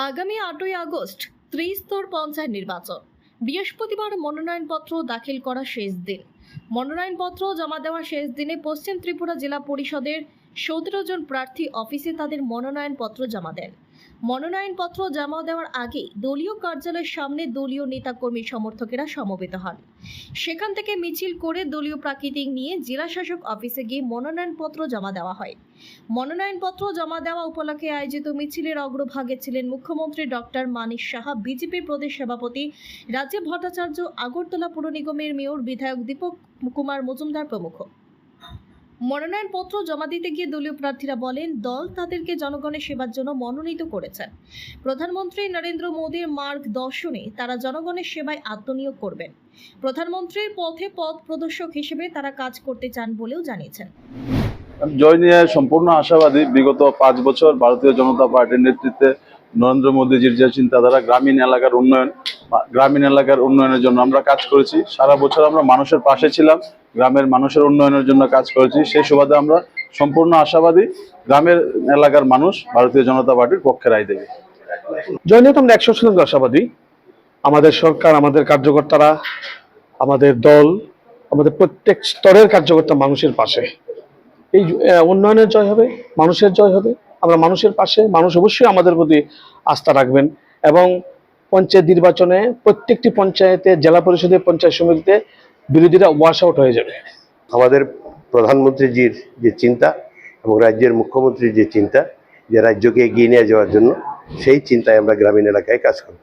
আগামী 8ই আগস্ট ত্রিস্তর পঞ্চায়েত নির্বাচন। বৃহস্পতিবার মনোনয়নপত্র দাখিল করা শেষ দিন। মনোনয়নপত্র জমা দেওয়ার শেষ দিনে পশ্চিম ত্রিপুরা জেলা পরিষদের 17 জন প্রার্থী অফিসে তাদের মনোনয়নপত্র জমা দেন। মনোনয়নপত্র জমা দেওয়ার আগে দলীয় কার্যালয়ের সামনে দলীয় নেতাকর্মী সমর্থকেরা সমবেত হন। সেখান থেকে মিছিল করে দলীয় প্রাকৃতিক নিয়ে জেলা শাসক অফিসে গিয়ে মনোনয়নপত্র জমা দেওয়া হয়। মনোনয়নপত্র জমা দেওয়া উপলক্ষে আয়োজিত মিছিলের অগ্রভাগে ছিলেন মুখ্যমন্ত্রী ডক্টর মানিক সাহা, বিজেপি প্রদেশ সভাপতি রাজীব ভট্টাচার্য, আগরতলা পুর নিগমের মেয়র বিধায়ক দীপক কুমার মজুমদার প্রমুখ। মনোনয়নপত্র জমা দিতে গিয়ে দলীয় প্রার্থীরা বলেন, দল তাদেরকে জনগণের সেবার জন্য মনোনীত করেছেন। প্রধানমন্ত্রী নরেন্দ্র মোদীর মার্গদর্শনে তারা জনগণের সেবায় আত্মনিয়োগ করবেন। প্রধানমন্ত্রীর পথে পথ প্রদর্শক হিসেবে তারা কাজ করতে চান বলেও জানিয়েছেন। জয় নিয়ে সম্পূর্ণ আশাবাদী। বিগত 5 বছর ভারতীয় জনতা পার্টির নেতৃত্বে নরেন্দ্র মোদীজির যে চিন্তাধারা, গ্রামীণ এলাকার উন্নয়নের জন্য আমরা কাজ করেছি। সারা বছর আমরা মানুষের পাশে ছিলাম, গ্রামের মানুষের উন্নয়নের জন্য কাজ করেছি। সেই সুবাদে আমরা সম্পূর্ণ আশাবাদী গ্রামের এলাকার মানুষ ভারতীয় জনতা পার্টির পক্ষে রায় দেবে। জয় নিয়ে আমরা 100% আশাবাদী। আমাদের সরকার, আমাদের কার্যকর্তারা, আমাদের দল, আমাদের প্রত্যেক স্তরের কার্যকর্তা মানুষের পাশে। এই উন্নয়নের জয় হবে, মানুষের জয় হবে। আমরা মানুষের পাশে, মানুষ অবশ্যই আমাদের প্রতি আস্থা রাখবেন এবং পঞ্চায়েত নির্বাচনে প্রত্যেকটি পঞ্চায়েতে, জেলা পরিষদে, পঞ্চায়েত সমিতিতে বিরোধীরা ওয়াশ আউট হয়ে যাবে। আমাদের প্রধানমন্ত্রীজির যে চিন্তা এবং রাজ্যের মুখ্যমন্ত্রীর যে চিন্তা, যে রাজ্যকে এগিয়ে নিয়ে যাওয়ার জন্য, সেই চিন্তায় আমরা গ্রামীণ এলাকায় কাজ করি।